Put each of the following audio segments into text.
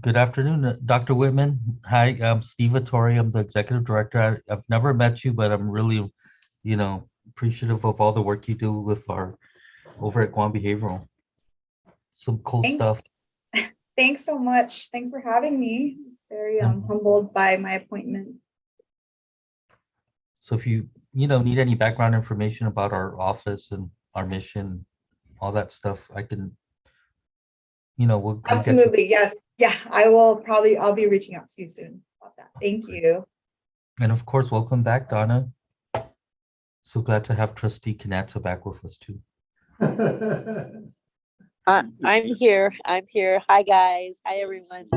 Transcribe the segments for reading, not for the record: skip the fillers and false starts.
Good afternoon, Dr. Whitman. Hi, I'm Steve Vittori. I'm the executive director. I've never met you, but I'm really, appreciative of all the work you do with our over at Guam Behavioral. Some cool Thanks. stuff. Thanks so much. Thanks for having me. Very And humbled by my appointment. so if you, need any background information about our office and our mission, all that stuff, I can, we'll get you. Absolutely. Yes. Yeah, I'll be reaching out to you soon about that. Thank you. And of course, welcome back, Donna. So glad to have Trustee Kanata back with us too. I'm here. I'm here. Hi, guys. Hi, everyone.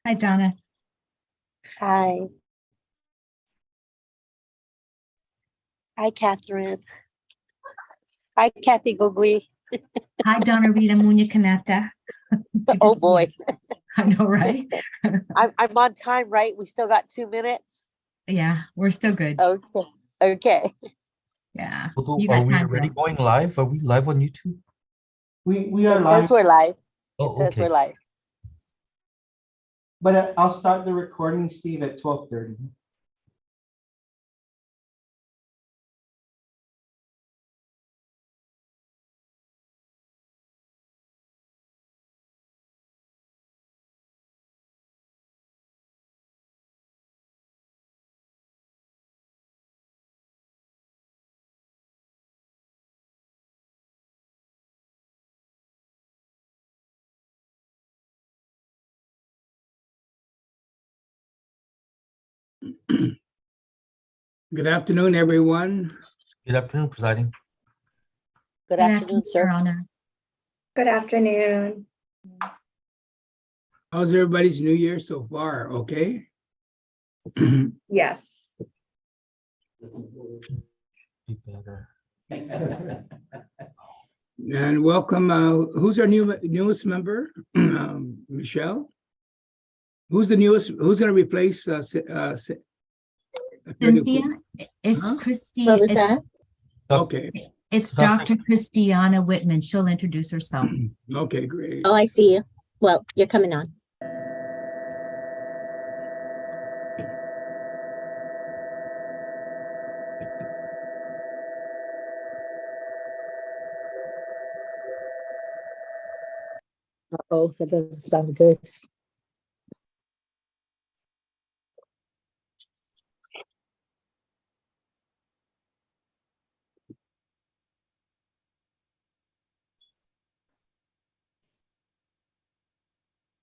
Hi, Donna. Hi. Hi, Catherine. Hi, Kathy Gugui. Hi, Donna Rita Muña Canata. Oh, boy. I know, right? I'm on time, right? We still got 2 minutes? Yeah, we're still good. Okay. Okay. Yeah. Although, You are got we time, already girl. going live? Are we live on YouTube? We are It live, says we're live. It Oh, says we're okay. live. but I'll start the recording, Steve, at 12:30. Good afternoon, everyone. Good afternoon, presiding. Good Good afternoon, sir. Your Honor. Good afternoon. How's everybody's new year so far? Okay. Yes. Be better. And welcome. Who's our newest member? Michelle. Who's the newest? Who's going to replace Attorney Cynthia, Wu? it's Huh? Christy. What was it's, that? Okay. it's Dr. Dr. Christiana Whitman. She'll introduce herself. Okay, great. Oh, I see you. Well, you're coming on. Uh-oh, that doesn't sound good.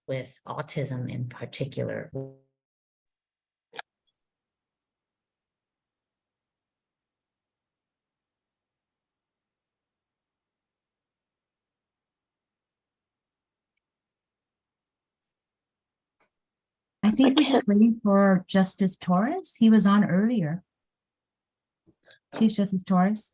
With autism in particular. I think we're just waiting for Justice Torres. He was on earlier. Chief Justice Torres.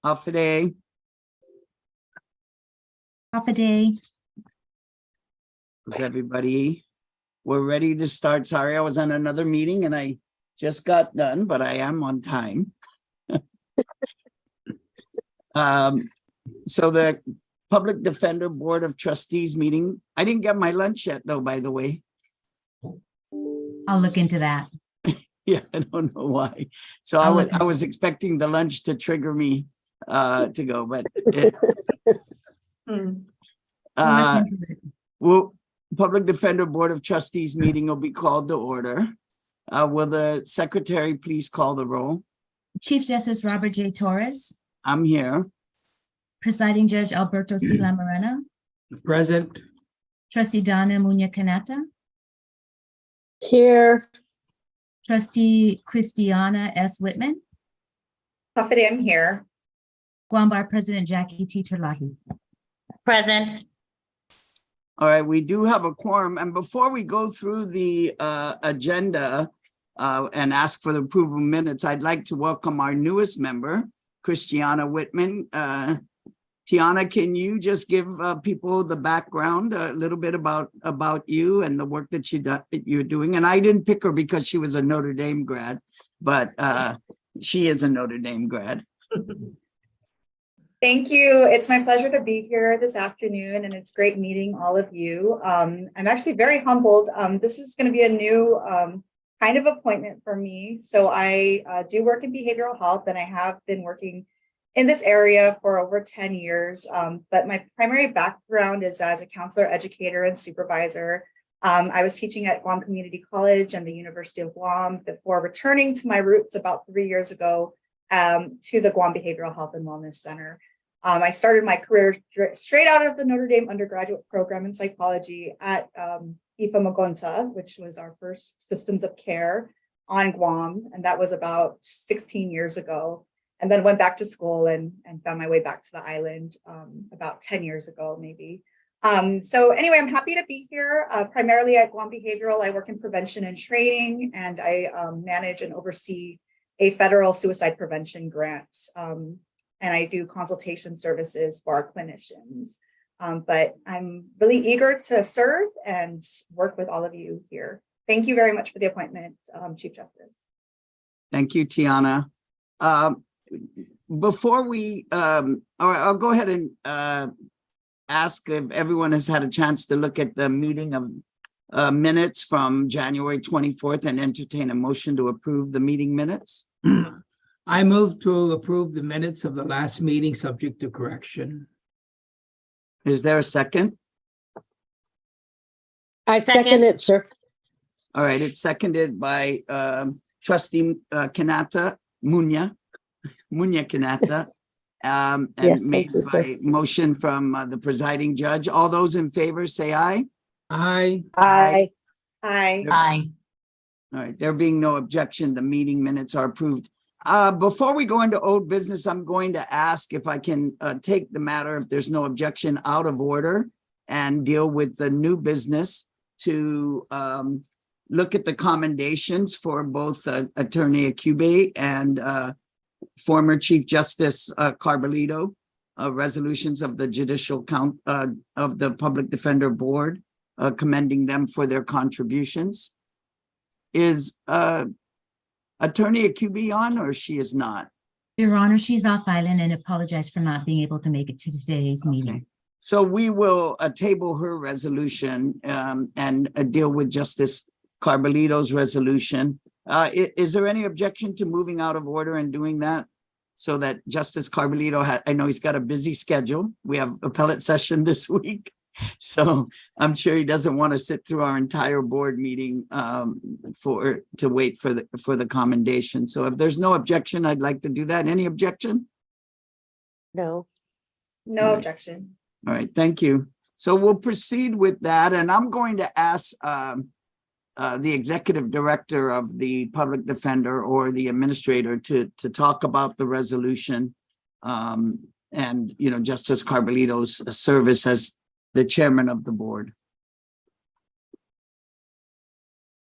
Half a day. Half a day. Is everybody? We're ready to start. Sorry, I was on another meeting and I just got done, but I am on time. So the Public Defender Board of Trustees meeting, I didn't get my lunch yet though, by the way. I'll look into that. Yeah, I don't know why. So I'll look I was expecting the lunch to trigger me to go, but Hmm. I'll look into it. well, Public Defender Board of Trustees meeting will be called to order. Will the secretary please call the roll? Chief Justice Robert J. Torres, I'm here. Presiding Judge Alberto C. Lamarena, Present. Trustee Donna Muña Canata, Here. Trustee Christiana S. Whitman, Half a day, I'm here. Guam Bar President Jackie T. Terlahi. Present. All right, we do have a quorum. And before we go through the agenda and ask for the approval minutes, I'd like to welcome our newest member, Christiana Whitman. Tiana, can you just give people the background, a little bit about you and the work that you're doing? And I didn't pick her because she was a Notre Dame grad, but she is a Notre Dame grad. Thank you. It's my pleasure to be here this afternoon, and it's great meeting all of you. I'm actually very humbled. This is going to be a new kind of appointment for me. So I do work in behavioral health, and I have been working in this area for over 10 years. But my primary background is as a counselor, educator, and supervisor. I was teaching at Guam Community College and the University of Guam before returning to my roots about 3 years ago to the Guam Behavioral Health and Wellness Center. I started my career straight out of the Notre Dame undergraduate program in psychology at IFA Magonza, which was our first systems of care on Guam. And that was about 16 years ago. And then went back to school and found my way back to the island about 10 years ago, maybe. So anyway, I'm happy to be here. Primarily at Guam Behavioral, I work in prevention and training, and I manage and oversee a federal suicide prevention grant. And I do consultation services for our clinicians. But I'm really eager to serve and work with all of you here. Thank you very much for the appointment, Chief Justice. Thank you, Tiana. Before we, I'll go ahead and ask if everyone has had a chance to look at the meeting of minutes from January 24th and entertain a motion to approve the meeting minutes. I move to approve the minutes of the last meeting subject to correction. Is there a second? I second it, sir. All right, it's seconded by Trustee Kanata Muña Kanata, and Yes, thank made you, sir. by motion from the presiding judge. All those in favor say aye. Aye. Aye. Hi. Aye. All right, there being no objection, the meeting minutes are approved. Before we go into old business, I'm going to ask if I can take the matter, if there's no objection, out of order and deal with the new business to look at the commendations for both Attorney Acube and former Chief Justice Carbolito, resolutions of the Judicial Count of the Public Defender Board, commending them for their contributions. Is Attorney Acube on, or she is not? Your Honor, she's off island and apologize for not being able to make it to today's meeting. So we will table her resolution and deal with Justice Carbolito's resolution. Is there any objection to moving out of order and doing that? So that Justice Carbolito, I know he's got a busy schedule. We have appellate session this week. So I'm sure he doesn't want to sit through our entire board meeting to wait for the commendation. So if there's no objection, I'd like to do that. Any objection? No. No All right. objection. All right, thank you. So we'll proceed with that, and I'm going to ask the executive director of the public defender or the administrator to talk about the resolution, and Justice Carbolito's service as the chairman of the board.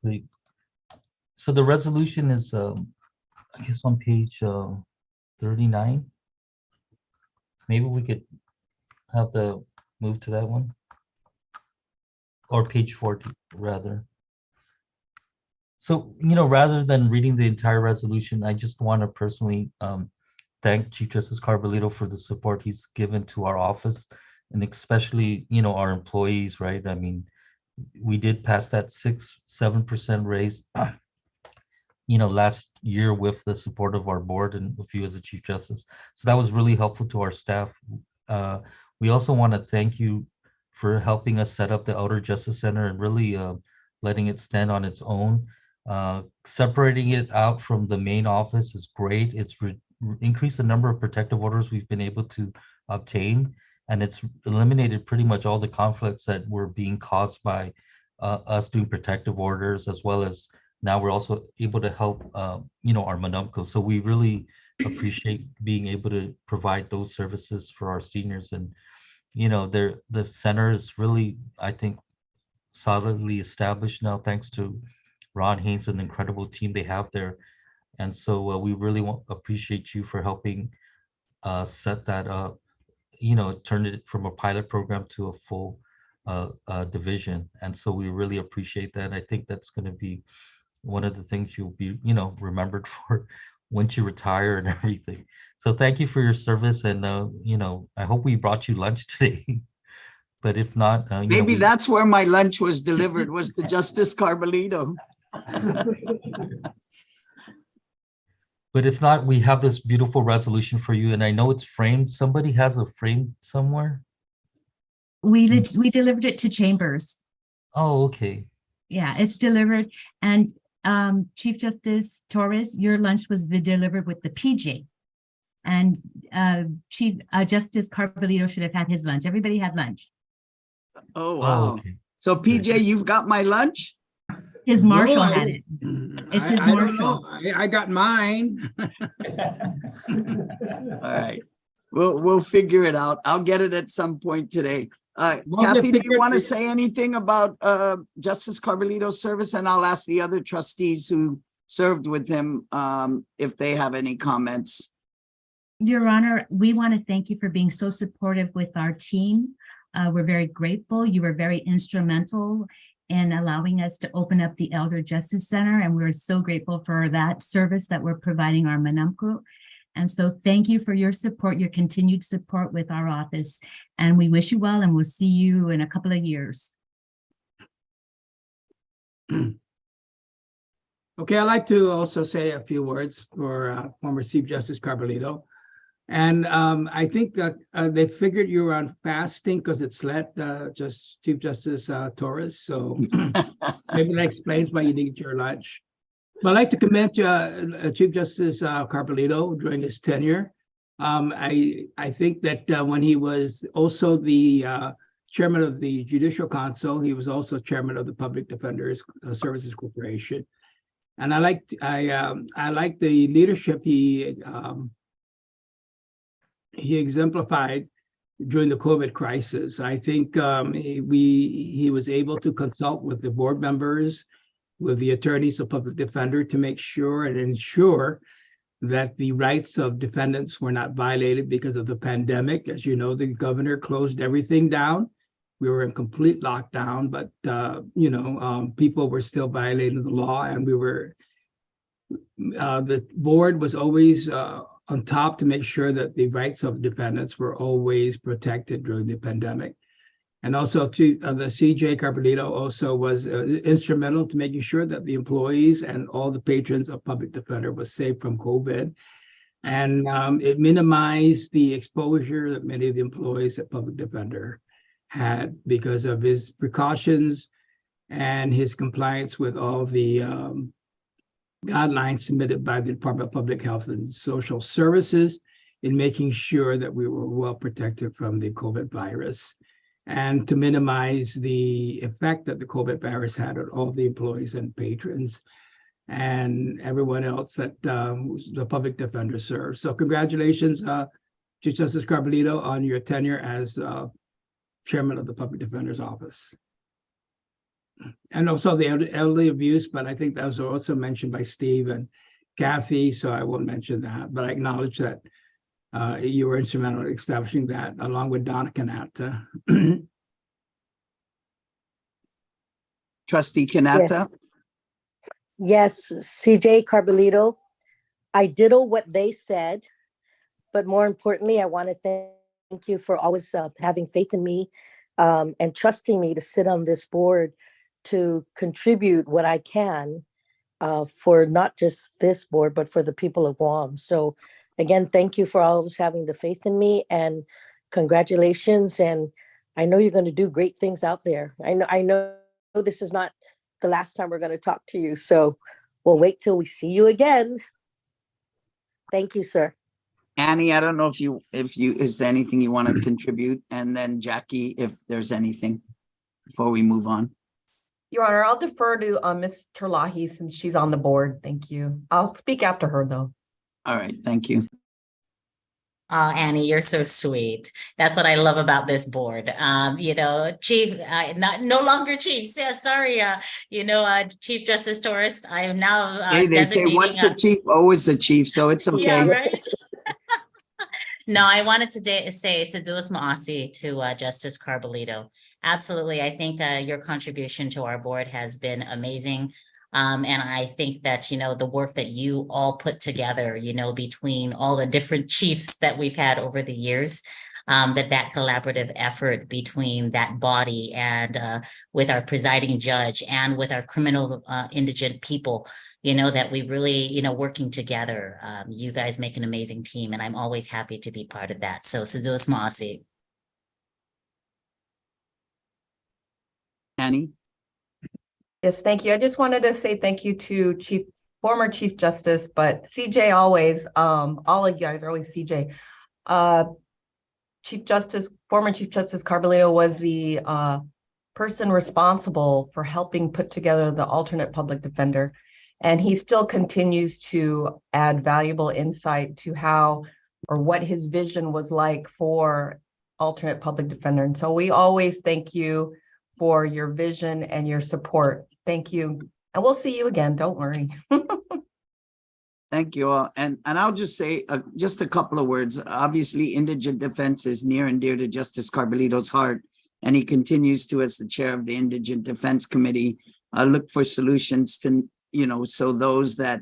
Great. So the resolution is, I guess, on page 39. maybe we could have the move to that one. Or page 40, rather. So, rather than reading the entire resolution, I just want to personally thank Chief Justice Carbolito for the support he's given to our office, and especially, our employees, right? I mean, we did pass that 6-7% raise, last year with the support of our board and with you as a Chief Justice. So that was really helpful to our staff. We also want to thank you for helping us set up the Elder Justice Center and really letting it stand on its own. Separating it out from the main office is great. It's increased the number of protective orders we've been able to obtain, and it's eliminated pretty much all the conflicts that were being caused by us doing protective orders, as well as now we're also able to help, our Manumco. So we really appreciate being able to provide those services for our seniors. And, the center is really, I think, solidly established now, thanks to Ron Haynes and the incredible team they have there. And so we really appreciate you for helping set that up, turn it from a pilot program to a full division. And so we really appreciate that. I think that's going to be one of the things you'll be, remembered for once you retire and everything. So thank you for your service. And, I hope we brought you lunch today. But if not, Maybe that's where my lunch was delivered, was to Justice Carbolito. But if not, we have this beautiful resolution for you. And I know it's framed. Somebody has a frame somewhere. We delivered it to Chambers. Oh, okay. Yeah, it's delivered. And Chief Justice Torres, your lunch was delivered with the PJ. And Chief Justice Carbolito should have had his lunch. Everybody had lunch. Oh, wow. Okay. So PJ, you've got my lunch? His marshal No, had it. It's his I don't marshal. know. I got mine. All right. We'll figure it out. I'll get it at some point today. Well, Kathy, do you figure- want to say anything about Justice Carbolito's service? And I'll ask the other trustees who served with him if they have any comments. Your Honor, we want to thank you for being so supportive with our team. We're very grateful. You were very instrumental in allowing us to open up the Elder Justice Center, and we're so grateful for that service that we're providing our Manumco. And so thank you for your support, your continued support with our office. And we wish you well, and we'll see you in a couple of years. Okay, I'd like to also say a few words for former Chief Justice Carbolito. And I think that they figured you were on fasting because it's let Chief Justice Torres. So maybe that explains why you didn't get your lunch. But I'd like to commend Chief Justice Carbolito during his tenure. I think that when he was also the chairman of the Judicial Council, he was also chairman of the Public Defenders Services Corporation. And I like the leadership he exemplified during the COVID crisis. I think he was able to consult with the board members, with the attorneys of public defender to make sure and ensure that the rights of defendants were not violated because of the pandemic. As you know, the governor closed everything down. We were in complete lockdown, but people were still violating the law, and the board was always on top to make sure that the rights of defendants were always protected during the pandemic. And also the CJ Carbolito also was instrumental to making sure that the employees and all the patrons of public defender was safe from COVID. And it minimized the exposure that many of the employees at public defender had because of his precautions and his compliance with all the guidelines submitted by the Department of Public Health and Social Services in making sure that we were well protected from the COVID virus, and to minimize the effect that the COVID virus had on all the employees and patrons and everyone else that the public defender serves. So congratulations, Chief Justice Carbolito, on your tenure as chairman of the Public Defender's Office. And also the elderly abuse, but I think that was also mentioned by Steve and Kathy, so I won't mention that, but I acknowledge that You were instrumental in establishing that, along with Donna Kanata. Trustee Kanata? Yes, CJ Carbolito, I ditto what they said, but more importantly, I want to thank you for always having faith in me and trusting me to sit on this board to contribute what I can for not just this board, but for the people of Guam. So again, thank you for always having the faith in me, and congratulations. And I know you're going to do great things out there. I know this is not the last time we're going to talk to you. So we'll wait till we see you again. Thank you, sir. Annie, I don't know is there anything you want to contribute? And then Jackie, if there's anything before we move on. Your Honor, I'll defer to Ms. Terlahi since she's on the board. Thank you. I'll speak after her though. All right, thank you. Oh, Annie, you're so sweet. That's what I love about this board. Chief, no longer Chief. Sorry, Chief Justice Torres. I am now Hey, they say once a chief, always a chief, so it's okay. Yeah, right. No, I wanted to say Seduas Maasi to Justice Carbolito. Absolutely. I think your contribution to our board has been amazing. And I think that, the work that you all put together, between all the different chiefs that we've had over the years, that collaborative effort between that body and with our presiding judge and with our criminal indigent people, that we really, working together, you guys make an amazing team, and I'm always happy to be part of that. So Seduas Maasi. Annie? Yes, thank you. I just wanted to say thank you to former Chief Justice, but CJ always, all of you guys are always CJ. Former Chief Justice Carbolito was the person responsible for helping put together the alternate public defender. And he still continues to add valuable insight to how or what his vision was like for alternate public defender. And so we always thank you for your vision and your support. Thank you. And we'll see you again. Don't worry. Thank you all. And I'll just say just a couple of words. Obviously, indigent defense is near and dear to Justice Carbolito's heart. And he continues to, as the chair of the Indigent Defense Committee, look for solutions to, so those that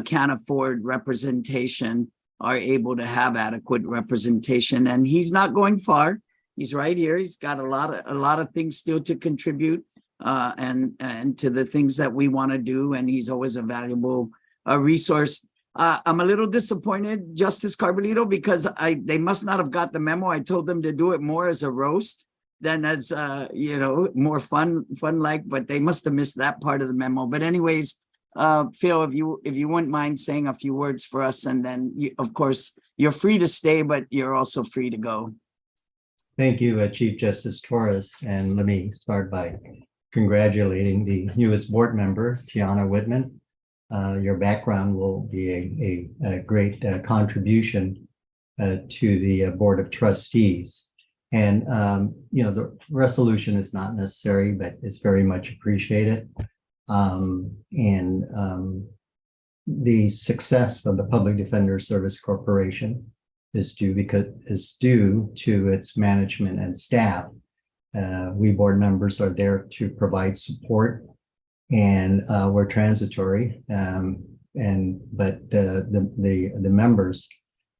can't afford representation are able to have adequate representation. And he's not going far. He's right here. He's got a lot of things still to contribute and to the things that we want to do. And he's always a valuable resource. I'm a little disappointed, Justice Carbolito, because they must not have got the memo. I told them to do it more as a roast than as more fun like, but they must have missed that part of the memo. But anyways, Phil, if you wouldn't mind saying a few words for us, and then of course you're free to stay, but you're also free to go. Thank you, Chief Justice Torres. And let me start by congratulating the newest board member, Tiana Whitman. Your background will be a great contribution to the Board of Trustees. And, the resolution is not necessary, but it's very much appreciated. The success of the Public Defender Service Corporation is due to its management and staff. We board members are there to provide support, and we're transitory. But the members,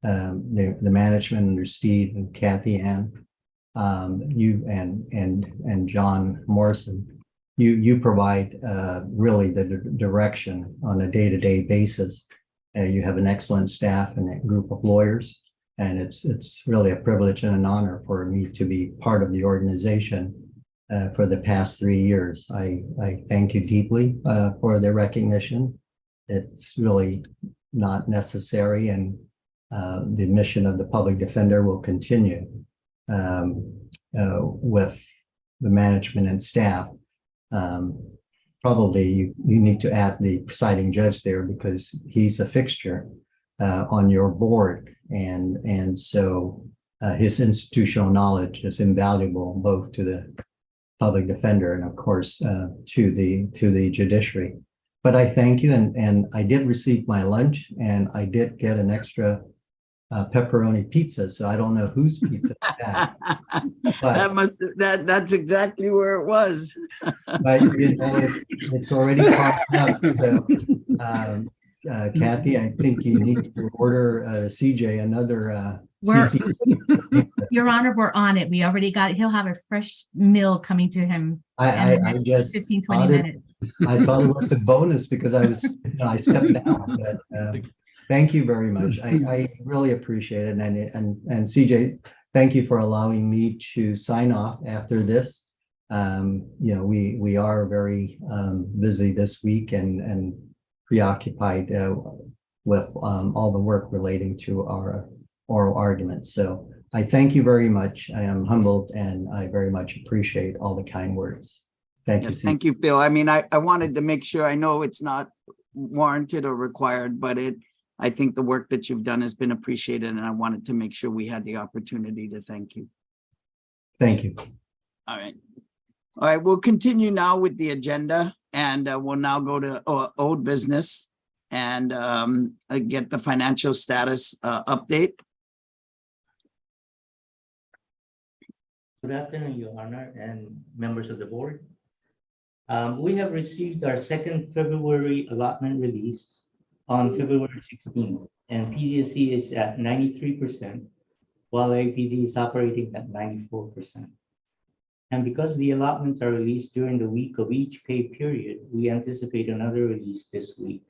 the management under Steve and Kathy Ann, you and John Morrison, you provide really the direction on a day-to-day basis. You have an excellent staff and a group of lawyers, and it's really a privilege and an honor for me to be part of the organization for the past 3 years. I thank you deeply for the recognition. It's really not necessary, and the mission of the public defender will continue with the management and staff. Probably you need to add the presiding judge there, because he's a fixture on your board, and so his institutional knowledge is invaluable both to the public defender and of course to the judiciary. But I thank you, and I did receive my lunch, and I did get an extra pepperoni pizza, so I don't know whose pizza that. That's exactly where it was. But it's already popped up. So Kathy, I think you need to order CJ another We're- CP. Your Honor, we're on it. We already got, he'll have a fresh meal coming to him. I just 15, 20 thought it- minutes. I thought it was a bonus because I was, I stepped down, but thank you very much. I really appreciate it. And CJ, thank you for allowing me to sign off after this. We are very busy this week and preoccupied with all the work relating to our oral arguments. So I thank you very much. I am humbled and I very much appreciate all the kind words. Thank you. Thank you, Phil. I mean, I wanted to make sure, I know it's not warranted or required, but I think the work that you've done has been appreciated, and I wanted to make sure we had the opportunity to thank you. Thank you. All right. All right, we'll continue now with the agenda, and we'll now go to old business and get the financial status update. Good afternoon, Your Honor and members of the board. We have received our second February allotment release on February 16th, and PDSC is at 93%, while APD is operating at 94%. And because the allotments are released during the week of each pay period, we anticipate another release this week.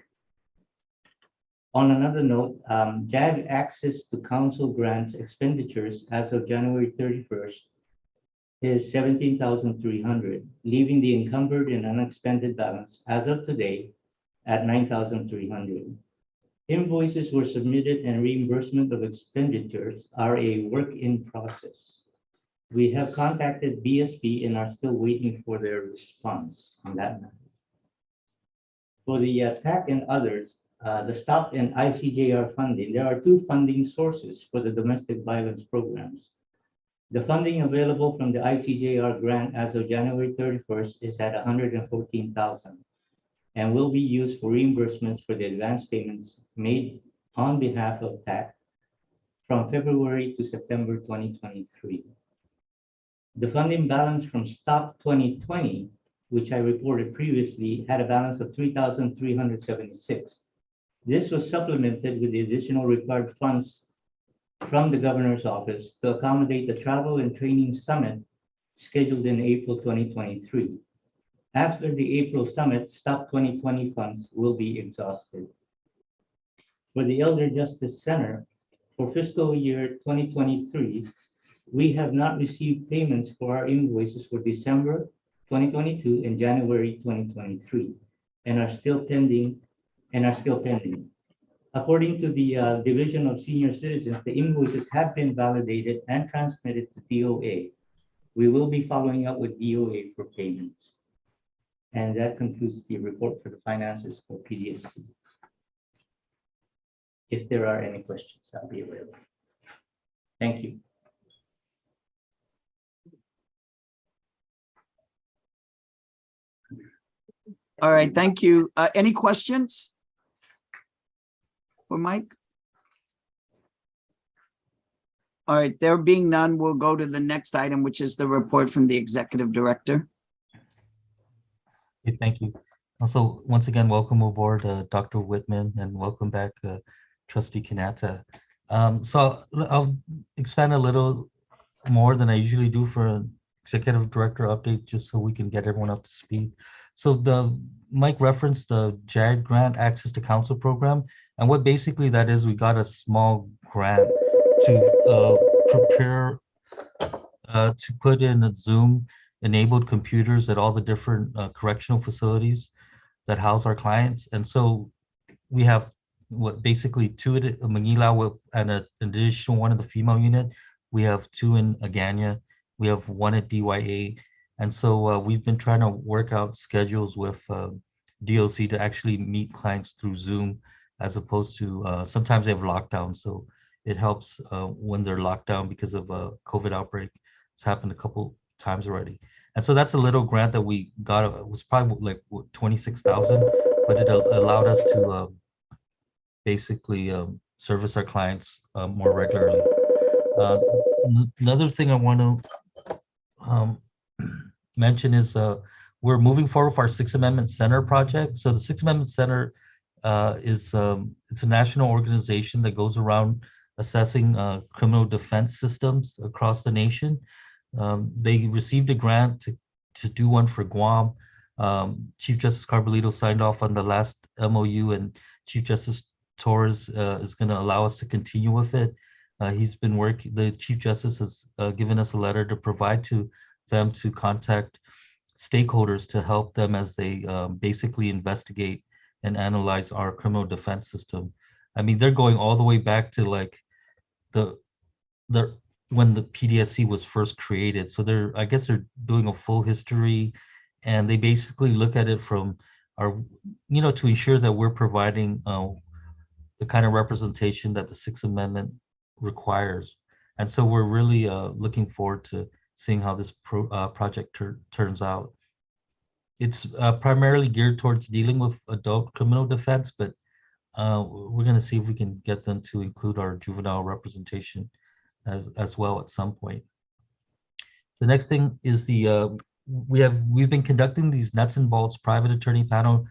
On another note, JAG access to council grants expenditures as of January 31st is 17,300, leaving the encumbered and unexpended balance as of today at 9,300. Invoices were submitted and reimbursement of expenditures are a work in process. We have contacted BSP and are still waiting for their response on that matter. For the TAC and others, the STOP and ICJR funding, there are two funding sources for the domestic violence programs. The funding available from the ICJR grant as of January 31st is at 114,000 and will be used for reimbursements for the advance payments made on behalf of TAC from February to September 2023. The funding balance from STOP 2020, which I reported previously, had a balance of 3,376. This was supplemented with the additional required funds from the governor's office to accommodate the travel and training summit scheduled in April 2023. After the April summit, STOP 2020 funds will be exhausted. For the Elder Justice Center, for fiscal year 2023, we have not received payments for our invoices for December 2022 and January 2023, and are still pending. According to the Division of Senior Citizens, the invoices have been validated and transmitted to DOA. We will be following up with DOA for payments. And that concludes the report for the finances for PDSC. If there are any questions, I'll be available. Thank you. All right, thank you. Any questions for Mike? All right, there being none, we'll go to the next item, which is the report from the executive director. Okay, thank you. Also, once again, welcome aboard, Dr. Whitman, and welcome back, Trustee Kanata. So I'll expand a little more than I usually do for an executive director update, just so we can get everyone up to speed. So Mike referenced the JAG grant access to council program, and what basically that is, we got a small grant to prepare to put in a Zoom enabled computers at all the different correctional facilities that house our clients. And so we have basically two at Manila and an additional one in the female unit. We have two in Agana. We have one at DYA. And so we've been trying to work out schedules with DOC to actually meet clients through Zoom, as opposed to sometimes they have lockdown. So it helps when they're locked down because of a COVID outbreak. It's happened a couple times already. And so that's a little grant that we got. It was probably like 26,000, but it allowed us to basically service our clients more regularly. Another thing I want to mention is we're moving forward with our Sixth Amendment Center project. So the Sixth Amendment Center is it's a national organization that goes around assessing criminal defense systems across the nation. They received a grant to do one for Guam. Chief Justice Carbolito signed off on the last MOU, and Chief Justice Torres is going to allow us to continue with it. He's been working, the Chief Justice has given us a letter to provide to them to contact stakeholders to help them as they basically investigate and analyze our criminal defense system. I mean, they're going all the way back to like the when the PDSC was first created. So I guess they're doing a full history, and they basically look at it from our, to ensure that we're providing the kind of representation that the Sixth Amendment requires. And so we're really looking forward to seeing how this project turns out. It's primarily geared towards dealing with adult criminal defense, but we're going to see if we can get them to include our juvenile representation as well at some point. The next thing is we've been conducting these nuts and bolts private attorney panel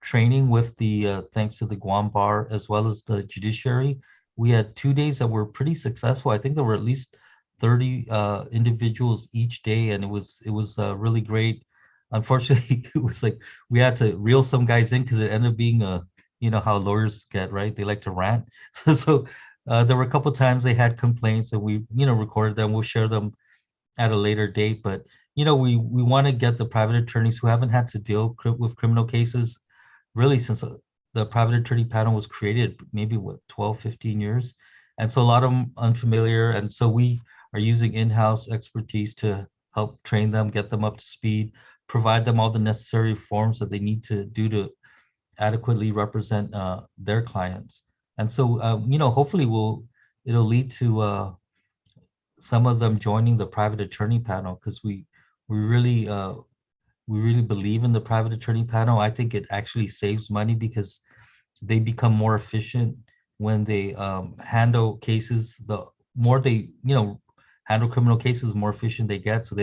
training with the thanks to the Guam Bar as well as the judiciary. We had 2 days that were pretty successful. I think there were at least 30 individuals each day, and it was really great. Unfortunately, it was like we had to reel some guys in because it ended up being how lawyers get, right? They like to rant. So there were a couple times they had complaints, and we recorded them. We'll share them at a later date. But we want to get the private attorneys who haven't had to deal with criminal cases really since the private attorney panel was created, maybe 12, 15 years. And so a lot of them unfamiliar. And so we are using in-house expertise to help train them, get them up to speed, provide them all the necessary forms that they need to do to adequately represent their clients. And so, hopefully it'll lead to some of them joining the private attorney panel, because we really believe in the private attorney panel. I think it actually saves money because they become more efficient when they handle cases. The more they handle criminal cases, the more efficient they get. So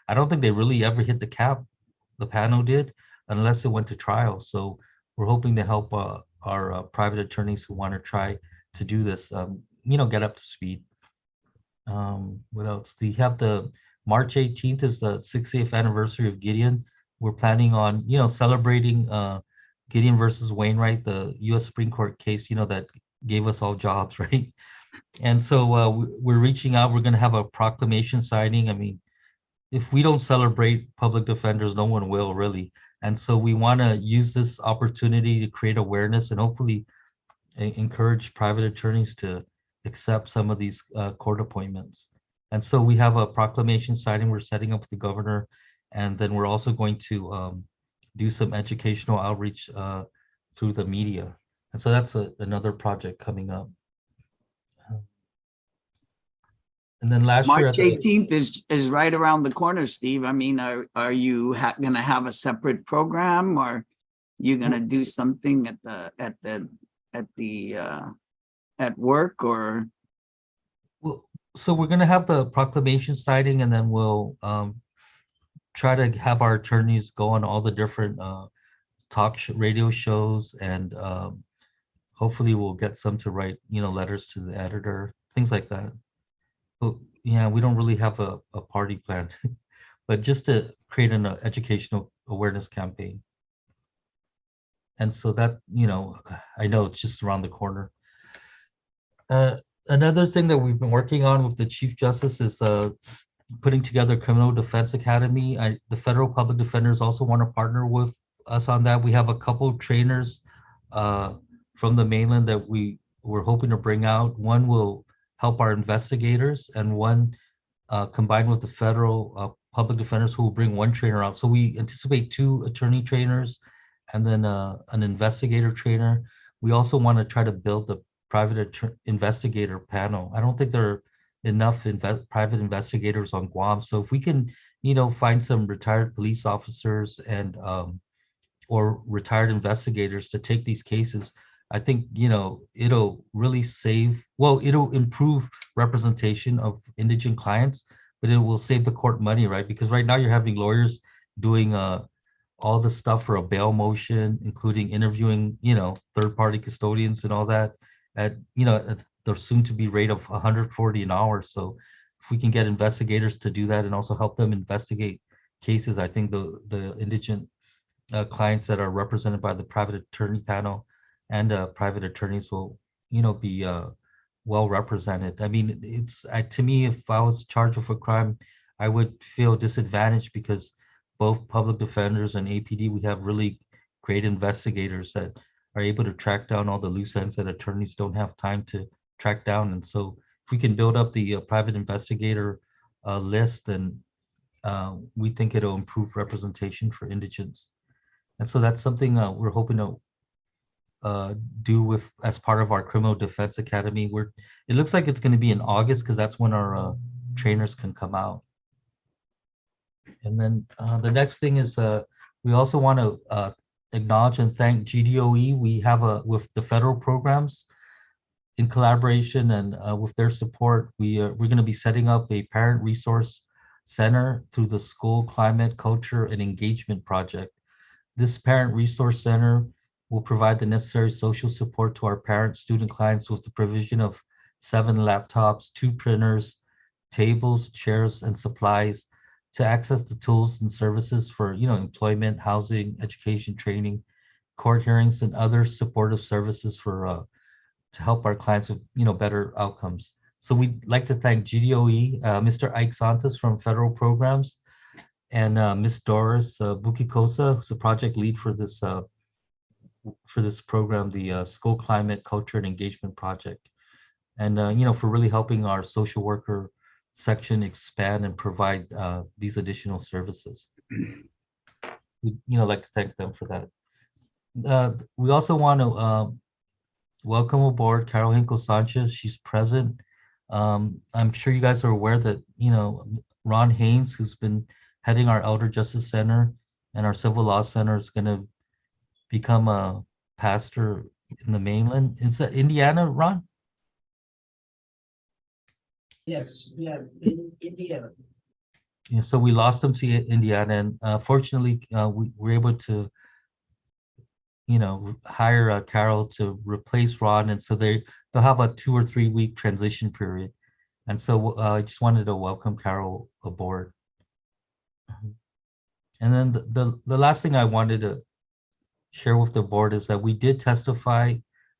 I don't think they really ever hit the cap, the panel did, unless it went to trial. So we're hoping to help our private attorneys who want to try to do this, get up to speed. What else? We have the March 18th is the 60th anniversary of Gideon. We're planning on, celebrating Gideon versus Wainwright, the U.S. Supreme Court case, that gave us all jobs, right? And so we're reaching out. We're going to have a proclamation signing. I mean, if we don't celebrate public defenders, no one will, really. And so we want to use this opportunity to create awareness and hopefully encourage private attorneys to accept some of these court appointments. And so we have a proclamation signing we're setting up with the governor, and then we're also going to do some educational outreach through the media. And so that's another project coming up. And then last year, March 18th is right around the corner, Steve. I mean, are you going to have a separate program, or you going to do something at work, or? Well, so we're going to have the proclamation signing, and then we'll try to have our attorneys go on all the different radio shows, and hopefully we'll get some to write, letters to the editor, things like that. But yeah, we don't really have a party plan, but just to create an educational awareness campaign. And so that, I know it's just around the corner. Another thing that we've been working on with the Chief Justice is putting together Criminal Defense Academy. The federal public defenders also want to partner with us on that. We have a couple trainers from the mainland that we're hoping to bring out. One will help our investigators, and one combined with the federal public defenders who will bring one trainer out. So we anticipate 2 attorney trainers and then an investigator trainer. We also want to try to build the private investigator panel. I don't think there are enough private investigators on Guam. So if we can, find some retired police officers and or retired investigators to take these cases, I think, it'll really it'll improve representation of indigent clients, but it will save the court money, right? Because right now you're having lawyers doing all the stuff for a bail motion, including interviewing, third-party custodians and all that at, at the soon-to-be rate of 140 an hour. So if we can get investigators to do that and also help them investigate cases, I think the indigent clients that are represented by the private attorney panel and private attorneys will, be well represented. I mean, to me, if I was charged with a crime, I would feel disadvantaged because both public defenders and APD, we have really great investigators that are able to track down all the loose ends that attorneys don't have time to track down. And so if we can build up the private investigator list, then we think it'll improve representation for indigents. And so that's something we're hoping to do with as part of our criminal defense academy. It looks like it's going to be in August because that's when our trainers can come out. And then the next thing is we also want to acknowledge and thank GDOE. We have with the federal programs in collaboration and with their support, we're going to be setting up a parent resource center through the School Climate, Culture, and Engagement Project. This parent resource center will provide the necessary social support to our parent student clients with the provision of 7 laptops, 2 printers, tables, chairs, and supplies to access the tools and services for, employment, housing, education, training, court hearings, and other supportive services for to help our clients with, better outcomes. So we'd like to thank GDOE, Mr. Ike Santos from Federal Programs, and Ms. Doris Bukikosa, who's the project lead for this program, the School Climate, Culture, and Engagement Project. And, for really helping our social worker section expand and provide these additional services. We'd, like to thank them for that. We also want to welcome aboard Carol Hinkle Sanchez. She's present. I'm sure you guys are aware that, Ron Haynes, who's been heading our Elder Justice Center and our Civil Law Center, is going to become a pastor in the mainland. Is that Indiana, Ron? Yes, yeah, in Indiana. Yeah, so we lost him to Indiana, and fortunately, we were able to, hire Carol to replace Ron, and so they'll have a 2 or 3 week transition period. And so I just wanted to welcome Carol aboard. And then the last thing I wanted to share with the board is that we did testify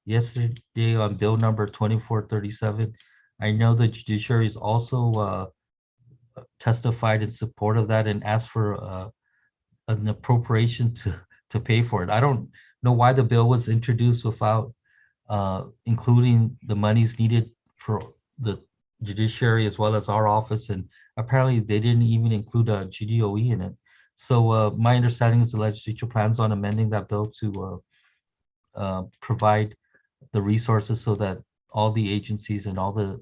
yesterday on bill number 2437. I know the judiciary is also testified in support of that and asked for an appropriation to pay for it. I don't know why the bill was introduced without including the monies needed for the judiciary as well as our office, and apparently they didn't even include a GDOE in it. So my understanding is the legislature plans on amending that bill to provide the resources so that all the agencies and all the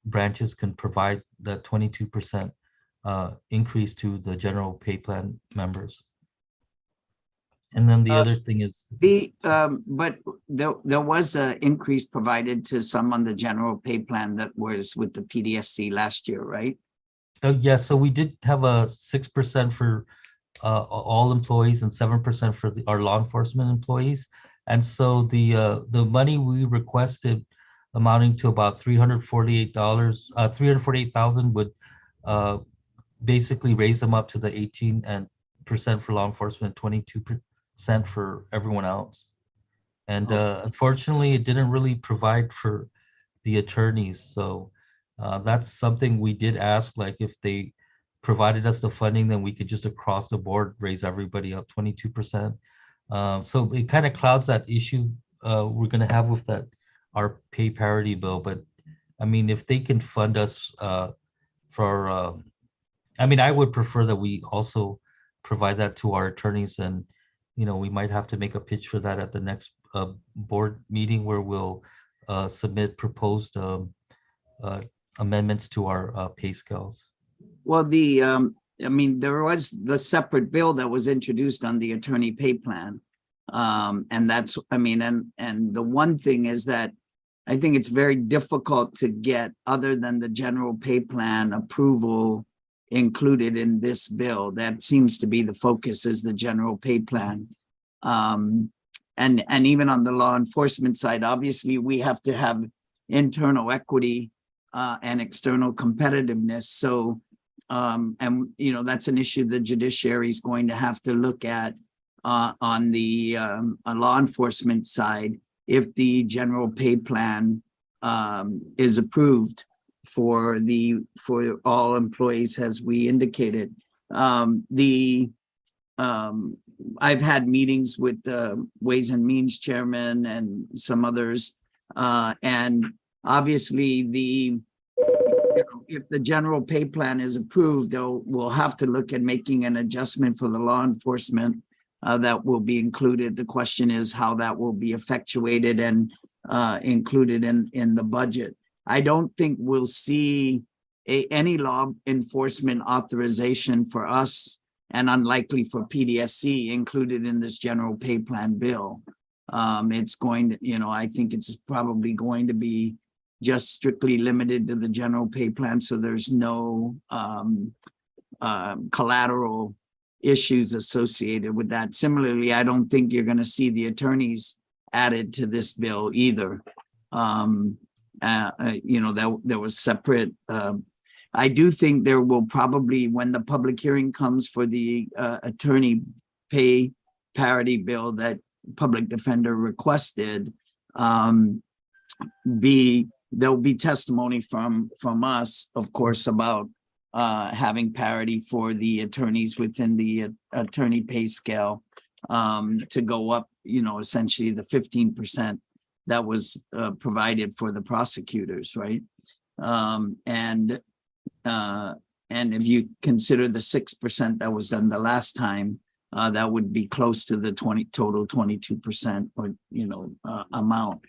branches can provide that 22% increase to the general pay plan members. And then the other thing is but there was an increase provided to some on the general pay plan that was with the PDSC last year, right? yeah, so we did have a 6% for all employees and 7% for our law enforcement employees. And so the money we requested amounting to about $348, 348,000 would basically raise them up to the 18% for law enforcement, 22% for everyone else. And unfortunately, it didn't really provide for the attorneys. So that's something we did ask, like if they provided us the funding, then we could just across the board raise everybody up 22%. So it kind of clouds that issue we're going to have with our pay parity bill. But I mean, if they can fund us for, I mean, I would prefer that we also provide that to our attorneys, and we might have to make a pitch for that at the next board meeting where we'll submit proposed amendments to our pay scales. Well, I mean, there was the separate bill that was introduced on the attorney pay plan. And that's, I mean, and the one thing is that I think it's very difficult to get, other than the general pay plan approval included in this bill. That seems to be the focus, is the general pay plan. And even on the law enforcement side, obviously we have to have internal equity and external competitiveness. So, and you know, that's an issue the judiciary is going to have to look at on the law enforcement side, if the general pay plan is approved for all employees, as we indicated. I've had meetings with the Ways and Means chairman and some others, and obviously if the general pay plan is approved, we'll have to look at making an adjustment for the law enforcement that will be included. The question is how that will be effectuated and included in the budget. I don't think we'll see any law enforcement authorization for us, and unlikely for PDSC, included in this general pay plan bill. It's going to, you know, I think it's probably going to be just strictly limited to the general pay plan, so there's no collateral issues associated with that. Similarly, I don't think you're going to see the attorneys added to this bill either. You know, there was separate. I do think there will probably, when the public hearing comes for the attorney pay parity bill that public defender requested, there'll be testimony from us, of course, about having parity for the attorneys within the attorney pay scale to go up, you know, essentially the 15% that was provided for the prosecutors, right? And if you consider the 6% that was done the last time, that would be close to the total 22% or, you know, amount.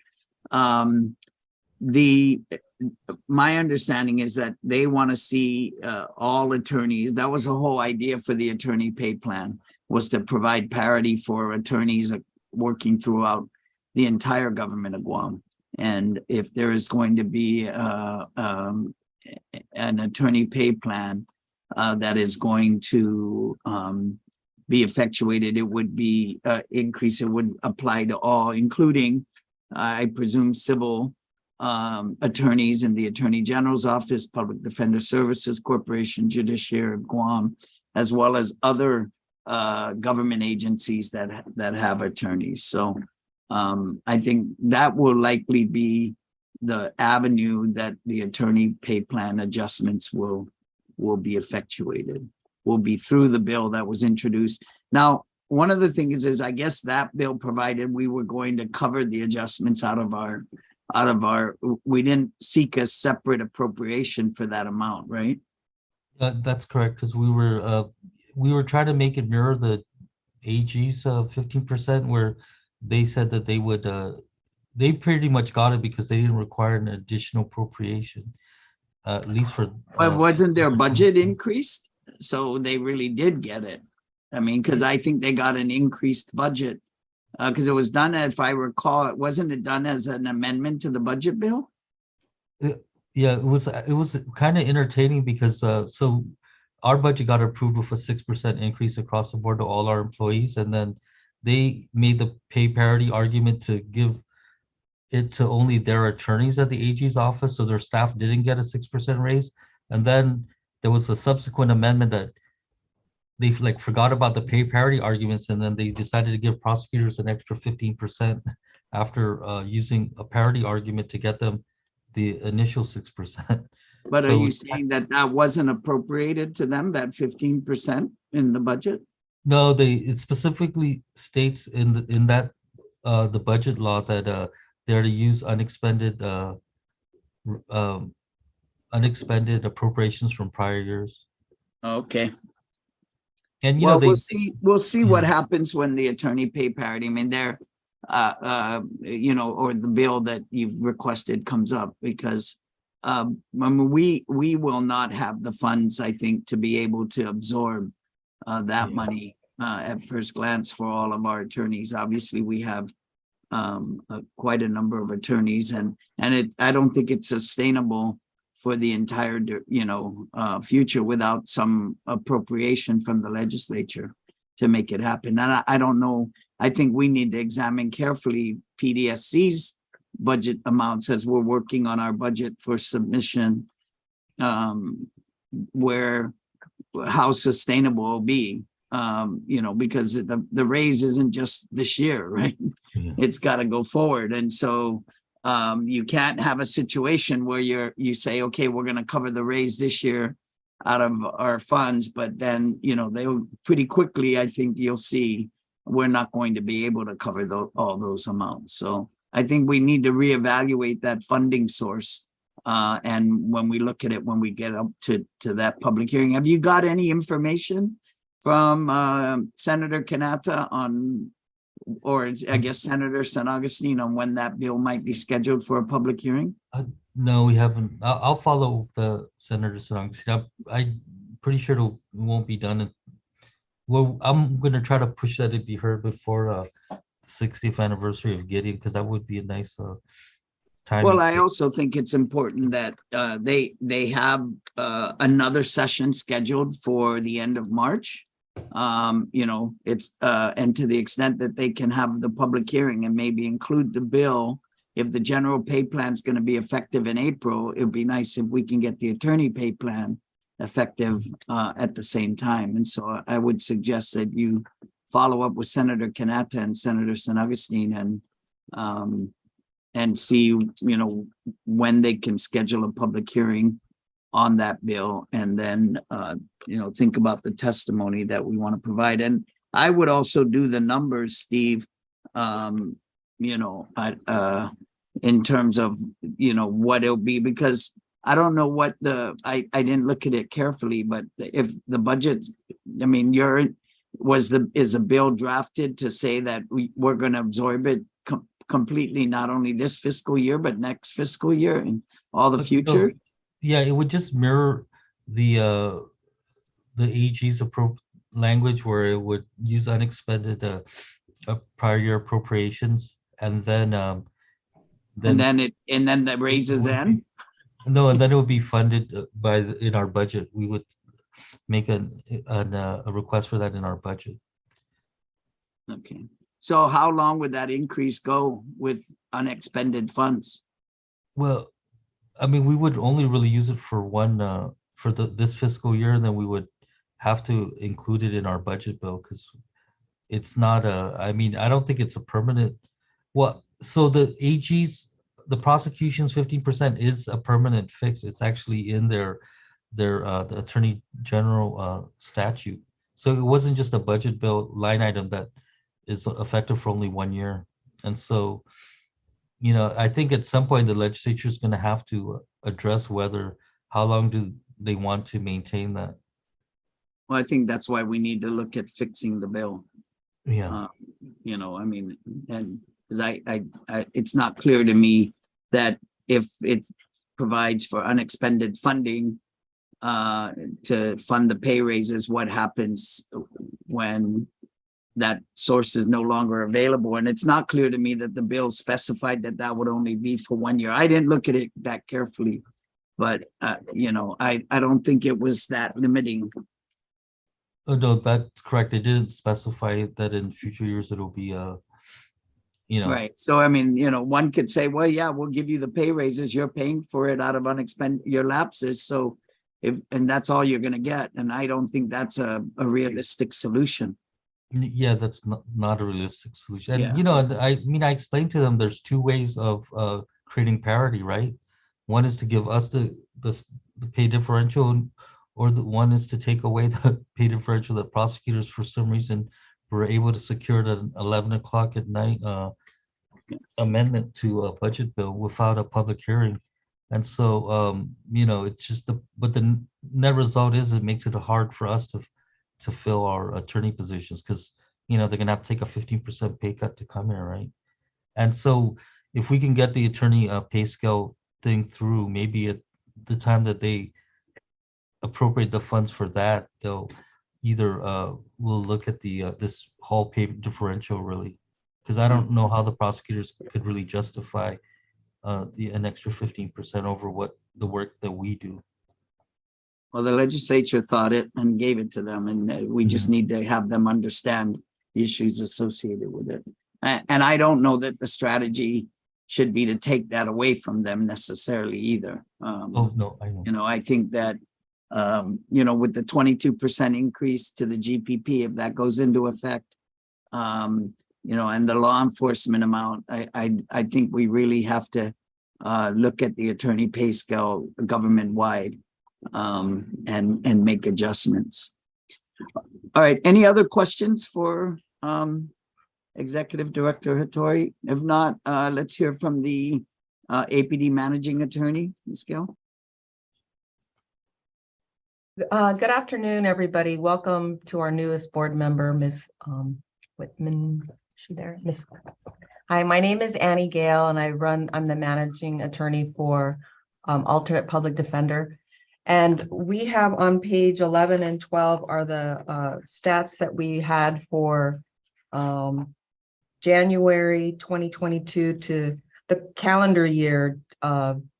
My understanding is that they want to see all attorneys. That was the whole idea for the attorney pay plan, was to provide parity for attorneys working throughout the entire government of Guam. And if there is going to be an attorney pay plan that is going to be effectuated, it would be increase. It would apply to all, including, I presume, civil attorneys in the Attorney General's Office, Public Defender Services Corporation, Judiciary of Guam, as well as other government agencies that have attorneys. So I think that will likely be the avenue that the attorney pay plan adjustments will be effectuated, will be through the bill that was introduced. Now, one of the things is, I guess that bill provided we were going to cover the adjustments out of our, we didn't seek a separate appropriation for that amount, right? That's correct, because we were trying to make it mirror the AG's 15%, where they said that they would, they pretty much got it because they didn't require an additional appropriation, at least for. But wasn't their budget increased? So they really did get it. I mean, because I think they got an increased budget, because it was done, if I recall, wasn't it done as an amendment to the budget bill? Yeah, it was kind of entertaining because so our budget got approved with a 6% increase across the board to all our employees, and then they made the pay parity argument to give it to only their attorneys at the AG's office, so their staff didn't get a 6% raise. And then there was a subsequent amendment that they like forgot about the pay parity arguments, and then they decided to give prosecutors an extra 15% after using a parity argument to get them the initial 6%. But are you saying that wasn't appropriated to them, that 15% in the budget? No, it specifically states in that the budget law that they're to use unexpended appropriations from prior years. Okay. And well, we'll see what happens when the attorney pay parity. I mean, they're you know, or the bill that you've requested comes up, because I mean, we will not have the funds, I think, to be able to absorb that money at first glance for all of our attorneys. Obviously, we have quite a number of attorneys, and I don't think it's sustainable for the entire, future without some appropriation from the legislature to make it happen. And I don't know. I think we need to examine carefully PDSC's budget amounts as we're working on our budget for submission, where how sustainable it'll be, because the raise isn't just this year, right? Yeah. It's got to go forward. And so you can't have a situation where you say, okay, we're going to cover the raise this year out of our funds, but then, they'll pretty quickly, I think you'll see we're not going to be able to cover all those amounts. So I think we need to reevaluate that funding source. And when we look at it, when we get up to that public hearing, have you got any information from Senator Kanata I guess Senator San Augustine on when that bill might be scheduled for a public hearing? No, we haven't. I'll follow the Senator Songs. I'm pretty sure it won't be done. Well, I'm going to try to push that to be heard before the 60th anniversary of Gideon, because that would be a nice time. Well, I also think it's important that they have another session scheduled for the end of March. It's and to the extent that they can have the public hearing and maybe include the bill. If the general pay plan is going to be effective in April, it'd be nice if we can get the attorney pay plan effective at the same time. And so I would suggest that you follow up with Senator Kanata and Senator San Augustine and see, when they can schedule a public hearing on that bill, and then, think about the testimony that we want to provide. And I would also do the numbers, Steve, in terms of, what it'll be, because I don't know what I didn't look at it carefully, but if the budget, I mean, is the bill drafted to say that we're going to absorb it completely, not only this fiscal year, but next fiscal year and all the future? Yeah, it would just mirror the AG's language, where it would use unexpended prior year appropriations, and then the raises end. No, and then it would be funded in our budget. We would make a request for that in our budget. Okay. So how long would that increase go with unexpended funds? Well, I mean, we would only really use it for this fiscal year, and then we would have to include it in our budget bill, because it's not I don't think it's a permanent. Well, so the prosecution's 15% is a permanent fix. It's actually in the Attorney General statute. So it wasn't just a budget bill line item that is effective for only 1 year. And so, I think at some point the legislature is going to have to address how long do they want to maintain that. Well, I think that's why we need to look at fixing the bill. Yeah. And because it's not clear to me that if it provides for unexpended funding to fund the pay raises, what happens when that source is no longer available? And it's not clear to me that the bill specified that would only be for 1 year. I didn't look at it that carefully, but I don't think it was that limiting. Oh, no, that's correct. It didn't specify that in future years it'll be Right. So, one could say, well, yeah, we'll give you the pay raises. You're paying for it out of your lapses. So and that's all you're going to get. And I don't think that's a realistic solution. Yeah, that's not a realistic solution. And, Yeah. I explained to them there's two ways of creating parity, right? One is to give us the pay differential, or the one is to take away the pay differential that prosecutors, for some reason, were able to secure at 11 o'clock at night amendment to a budget bill without a public hearing. And so, it's just but the net result is it makes it hard for us to fill our attorney positions, because, they're going to have to take a 15% pay cut to come here, right? And so if we can get the attorney pay scale thing through, maybe at the time that they appropriate the funds for that, they'll either will look at the this hall payment differential really, because I don't know how the prosecutors could really justify an extra 15% over what the work that we do. Well, the legislature thought it and gave it to them, and we just need to have them understand the issues associated with it. And I don't know that the strategy should be to take that away from them necessarily either. Oh, no, I know. You know, I think that, you know, with the 22% increase to the GPP, if that goes into effect, you know, and the law enforcement amount, I think we really have to look at the attorney pay scale government-wide and make adjustments. All right, any other questions for Executive Director Hattori? If not, let's hear from the APD Managing Attorney, Ms. Gill. Good afternoon, everybody. Welcome to our newest board member, Ms. Whitman. Is she there? Miss. Hi, my name is Annie Gale, and I'm the managing attorney for alternate public defender. And we have on page 11 and 12 are the stats that we had for January 2022 to the calendar year.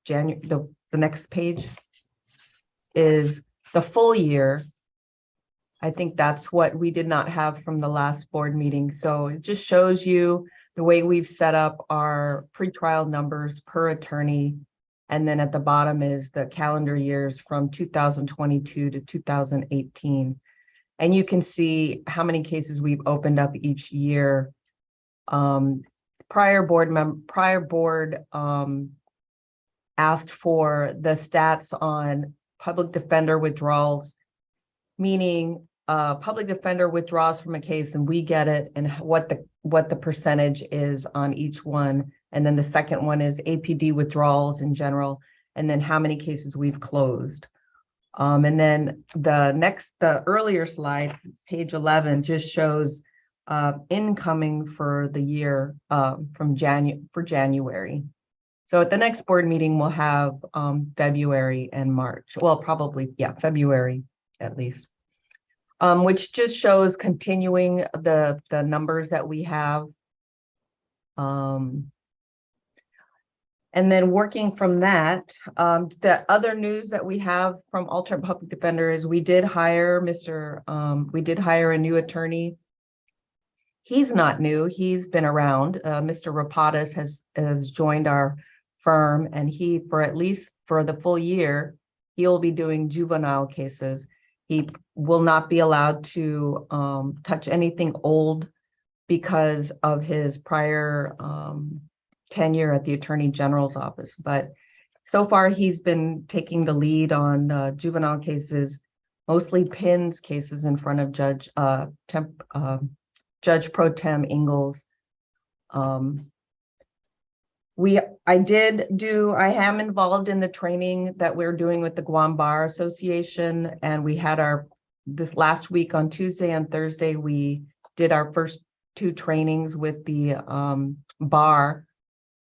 January. The next page is the full year. I think that's what we did not have from the last board meeting. So it just shows you the way we've set up our pretrial numbers per attorney. And then at the bottom is the calendar years from 2022 to 2018. And you can see how many cases we've opened up each year. Prior board asked for the stats on public defender withdrawals, meaning public defender withdraws from a case and we get it, and what the percentage is on each one. And then the second one is APD withdrawals in general, and then how many cases we've closed. And then the earlier slide, page 11, just shows incoming for the year for January. So at the next board meeting, we'll have February and March. Well, probably, yeah, February at least. Which just shows continuing the numbers that we have. And then working from that, the other news that we have from alternate public defender is we did hire a new attorney. He's not new, he's been around. Mr. Rapadas has joined our firm, and he, for at least for the full year, he'll be doing juvenile cases. He will not be allowed to touch anything old because of his prior tenure at the Attorney General's office. But so far, he's been taking the lead on juvenile cases, mostly PINS cases in front of Judge Pro Tem Ingalls. I am involved in the training that we're doing with the Guam Bar Association, and we had this last week on Tuesday and Thursday, we did our first 2 trainings with the bar.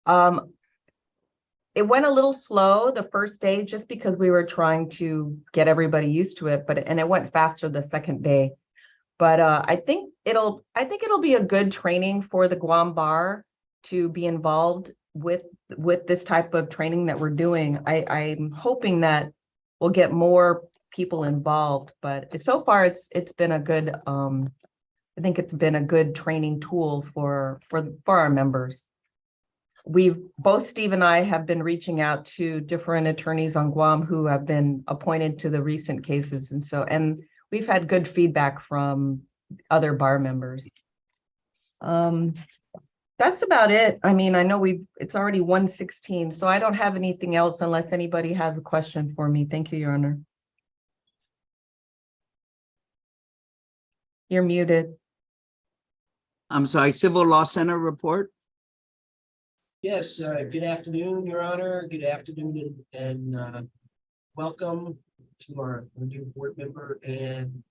It went a little slow the first day just because we were trying to get everybody used to it, and it went faster the second day. But I think it'll be a good training for the Guam Bar to be involved with this type of training that we're doing. I'm hoping that we'll get more people involved, but so far it's been a good I think it's been a good training tool for our members. Both Steve and I have been reaching out to different attorneys on Guam who have been appointed to the recent cases, and we've had good feedback from other bar members. That's about it. I mean, I know it's already 1:16, so I don't have anything else unless anybody has a question for me. Thank you, Your Honor. You're muted. I'm sorry, Civil Law Center report. Yes, good afternoon, Your Honor. Good afternoon, and welcome to our new board member. And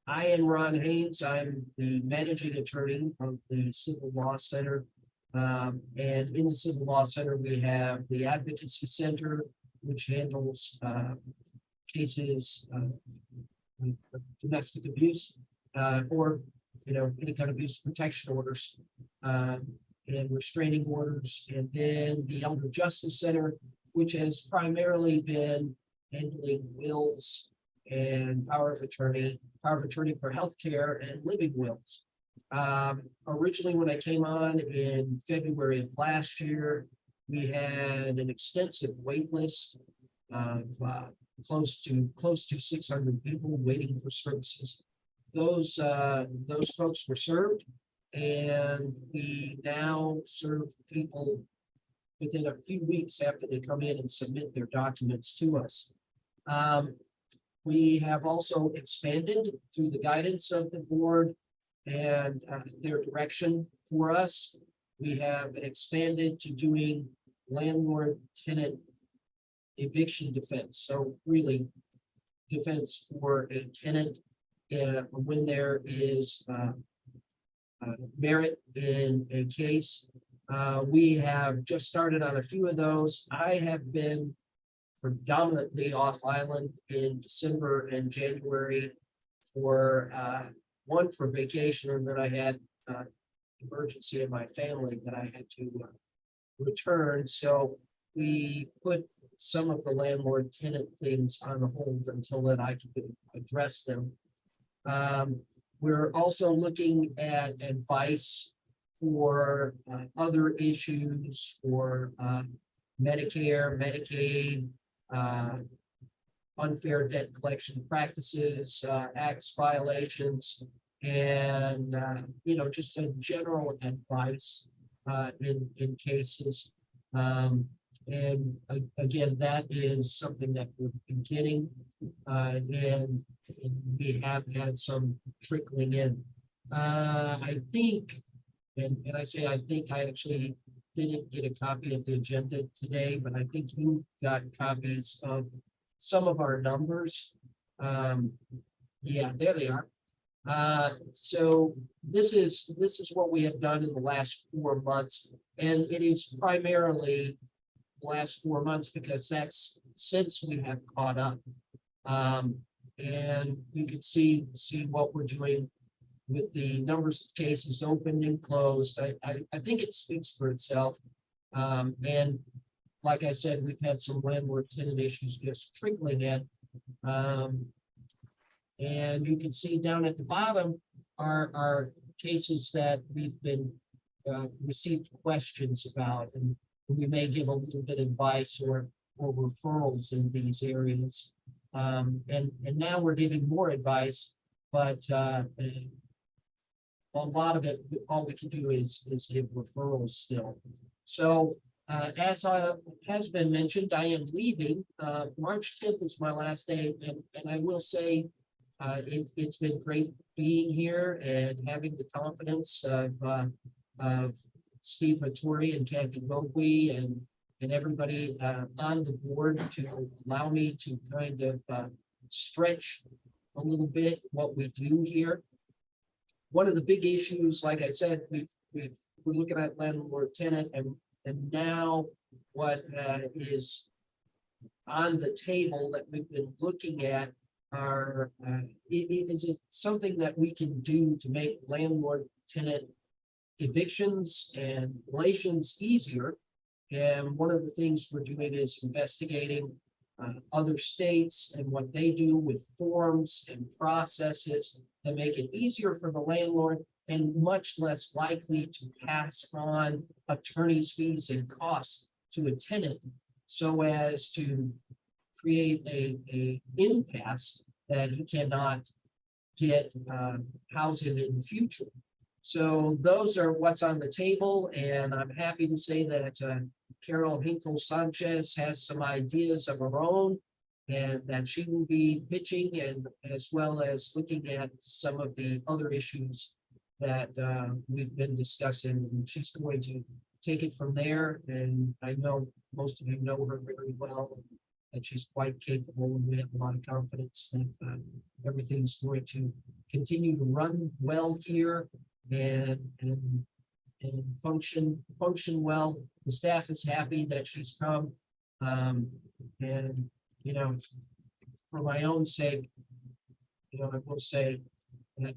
I am Ron Haynes. I'm the managing attorney of the Civil Law Center. And in the Civil Law Center, we have the Advocacy Center, which handles cases domestic abuse, or, any kind of abuse protection orders, and restraining orders. And then the Elder Justice Center, which has primarily been handling wills and power of attorney for healthcare and living wills. Originally, when I came on in February of last year, we had an extensive wait list of close to 600 people waiting for services. Those folks were served, and we now serve people within a few weeks after they come in and submit their documents to us. We have also expanded through the guidance of the board and their direction for us. We have expanded to doing landlord-tenant eviction defense. So really defense for a tenant when there is merit in a case. We have just started on a few of those. I have been predominantly off island in December and January for one for vacation, and then I had emergency in my family that I had to return. So we put some of the landlord tenant things on hold until that I could address them. We're also looking at advice for other issues for Medicare, Medicaid, unfair debt collection practices, acts violations, and just a general advice in cases. And again, that is something that we're beginning, and we have had some trickling in. I think, and I say I think, I actually didn't get a copy of the agenda today, but I think you got copies of some of our numbers. Yeah, there they are. So this is what we have done in the last 4 months, and it is primarily the last 4 months because that's since we have caught up. And you can see what we're doing with the numbers of cases opened and closed. I think it speaks for itself. And like I said, we've had some landlord tenant issues just trickling in. And you can see down at the bottom are cases that we've been received questions about, and we may give a little bit of advice or referrals in these areas. And now we're giving more advice, but a lot of it, all we can do is give referrals still. So as has been mentioned, I am leaving. March 10th is my last day, and I will say it's been great being here and having the confidence of Steve Hattori and Kathy Gogwe and everybody on the board to allow me to kind of stretch a little bit what we do here. One of the big issues, like I said, we're looking at landlord tenant, and now what is on the table that we've been looking at are is it something that we can do to make landlord tenant evictions and relations easier. And one of the things we're doing is investigating other states and what they do with forms and processes that make it easier for the landlord and much less likely to pass on attorney's fees and costs to a tenant, so as to create a impasse that he cannot get housing in the future. So those are what's on the table, and I'm happy to say that Carol Hinkle Sanchez has some ideas of her own, and that she will be pitching, and as well as looking at some of the other issues that we've been discussing, and she's going to take it from there. And I know most of you know her very well, and she's quite capable, and we have a lot of confidence that everything's going to continue to run well here and function well. The staff is happy that she's come, and for my own sake, I will say that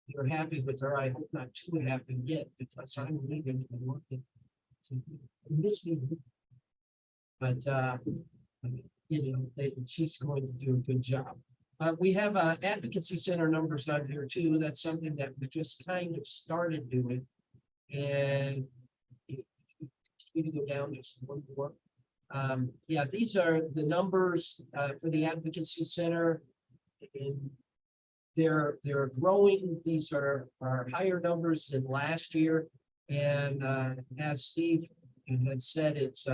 you're happy with her. I hope not too happy yet, because I'm leaving and working to this meeting. But she's going to do a good job. We have advocacy center numbers on here too. That's something that we just kind of started doing. And if you continue to go down just one more. Yeah, these are the numbers for the advocacy center. And they're growing. These are higher numbers than last year. And as Steve had said, it's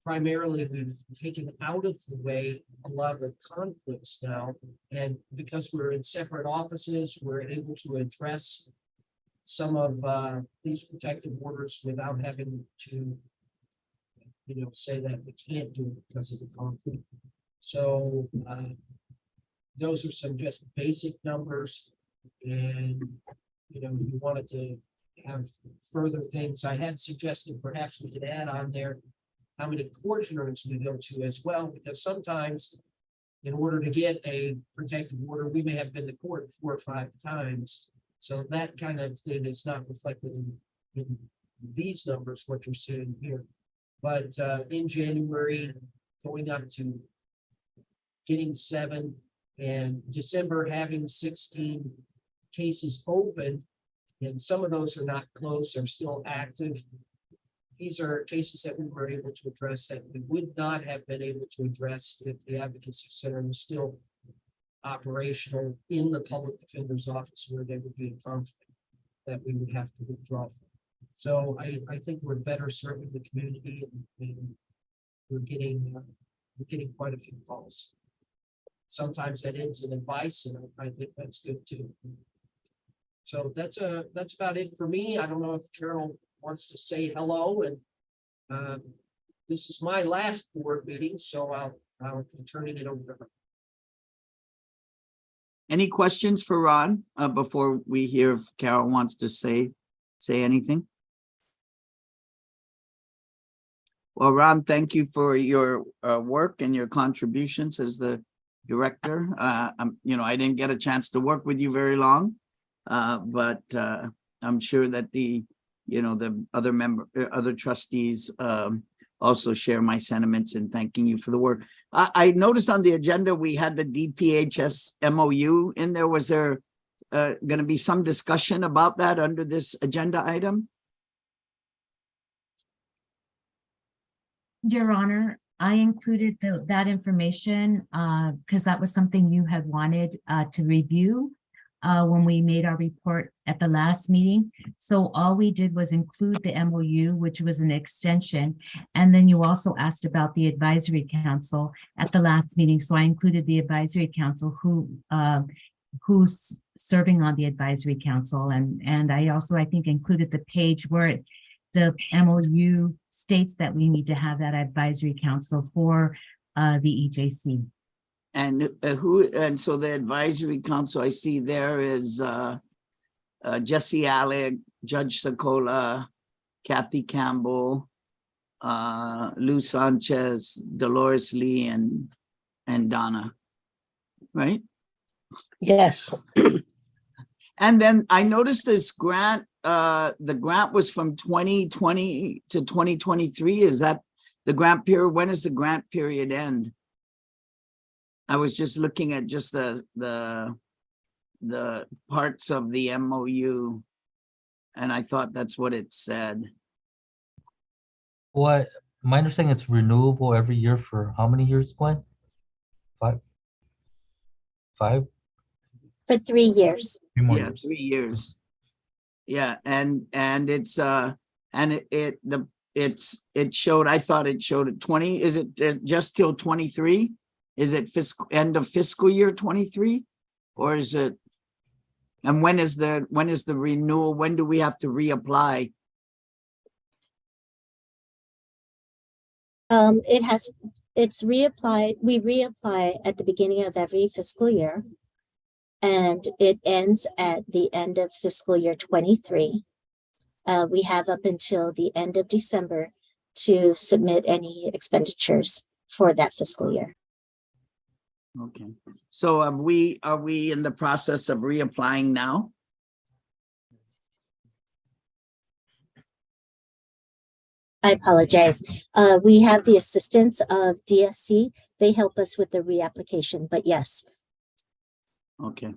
primarily we've taken out of the way a lot of the conflicts now. And because we're in separate offices, we're able to address some of these protective orders without having to say that we can't do it because of the conflict. So those are some just basic numbers. And if you wanted to have further things, I had suggested perhaps we could add on there how many court hearings we go to as well, because sometimes in order to get a protective order, we may have been to court 4 or 5 times. So that kind of thing is not reflected in these numbers, what you're seeing here. But in January, going up to getting 7, and December having 16 cases open, and some of those are not closed, they're still active. These are cases that we were able to address that we would not have been able to address if the advocacy center was still operational in the public defender's office, where there would be a conflict that we would have to withdraw from. So I think we're better serving the community, and we're getting quite a few calls. Sometimes that ends in advice, and I think that's good too. So that's about it for me. I don't know if Carol wants to say hello, and this is my last board meeting, so I'll be turning it over to her. Any questions for Ron before we hear if Carol wants to say anything? Well, Ron, thank you for your work and your contributions as the director. I didn't get a chance to work with you very long, but I'm sure that the other trustees also share my sentiments in thanking you for the work. I noticed on the agenda we had the DPHS MOU in there. Was there going to be some discussion about that under this agenda item? Your Honor, I included that information because that was something you had wanted to review when we made our report at the last meeting. So all we did was include the MOU, which was an extension. And then you also asked about the advisory council at the last meeting. So I included the advisory council who's serving on the advisory council. And I also, I think, included the page where the MOU states that we need to have that advisory council for the EJC. And so the advisory council I see there is Jesse Alec, Judge Sokola, Kathy Campbell, Lou Sanchez, Dolores Lee, and Donna, right? Yes. And then I noticed this grant, the grant was from 2020 to 2023. Is that the grant period? When does the grant period end? I was just looking at just the parts of the MOU, and I thought that's what it said. What, my understanding, it's renewable every year for how many years, Gwen? 5? For 3 years. 3 more Yeah, years. 3 years. Yeah, and it's it showed, I thought it showed at 20. Is it just till 23? Is it end of fiscal year 23? Or is it, and when is the renewal? When do we have to reapply? It's reapplied. We reapply at the beginning of every fiscal year. And it ends at the end of fiscal year 23. We have up until the end of December to submit any expenditures for that fiscal year. Okay, so are we in the process of reapplying now? I apologize. We have the assistance of DSC. They help us with the reapplication, but yes. Okay.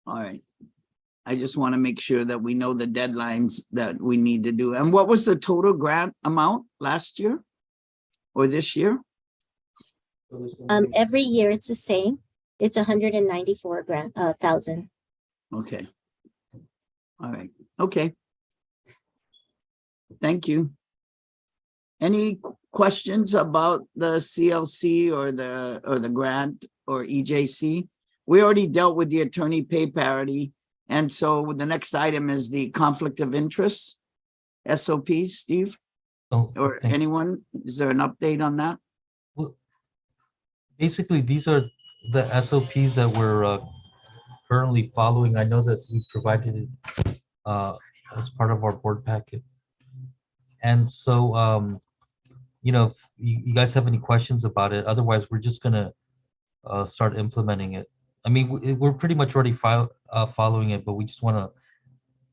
All right. I just want to make sure that we know the deadlines that we need to do. And what was the total grant amount last year or this year? Every year it's the same. It's 194,000. Okay. All right. Okay. Thank you. Any questions about the CLC or the grant or EJC? We already dealt with the attorney pay parity. And so the next item is the conflict of interest, SOPs, Steve, Oh, or thank- anyone? Is there an update on that? Well, basically, these are the SOPs that we're currently following. I know that we provided it as part of our board packet. And so, you know, if you guys have any questions about it, otherwise we're just gonna start implementing it. I mean, we're pretty much already following it, but we just want to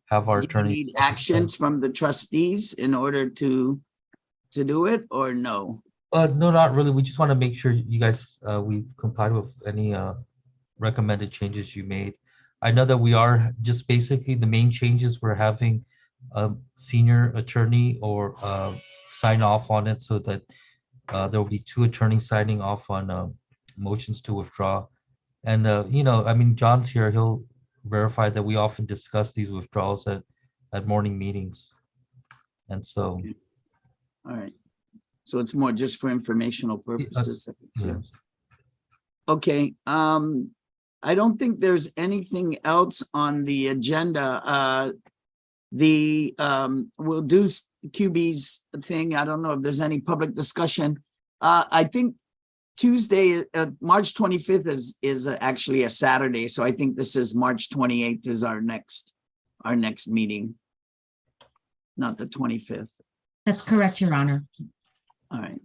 have our Do you attorney. need actions from the trustees in order to do it or no? No, not really. We just want to make sure you guys, we've complied with any recommended changes you made. I know that we are just basically the main changes we're having a senior attorney or sign off on it so that there will be 2 attorneys signing off on motions to withdraw. And, you know, I mean, John's here, he'll verify that we often discuss these withdrawals at morning meetings. And so. All right. So it's more just for informational purposes. Yes. Okay, I don't think there's anything else on the agenda. We'll do QB's thing. I don't know if there's any public discussion. I think Tuesday, March 25th is actually a Saturday. So I think this is March 28th is our next meeting, not the 25th. That's correct, Your Honor. All right.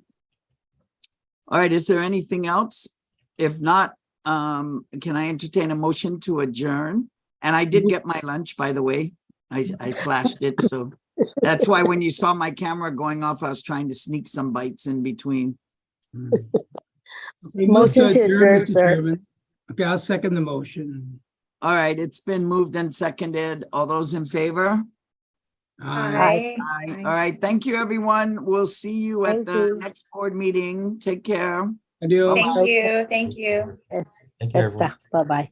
All right, is there anything else? If not, can I entertain a motion to adjourn? And I did get my lunch, by the way. I flashed it, so that's why when you saw my camera going off, I was trying to sneak some bites in between. Motion to adjourn, Mr. sir. Chairman. Okay, I'll second the motion. All right, it's been moved and seconded. All those in favor? Aye. Aye. All right, thank you, everyone. We'll see you at Thank the you. next board meeting. Take care. Adios. Thank you. Thank you. Yes. Thank you, everyone. Bye-bye.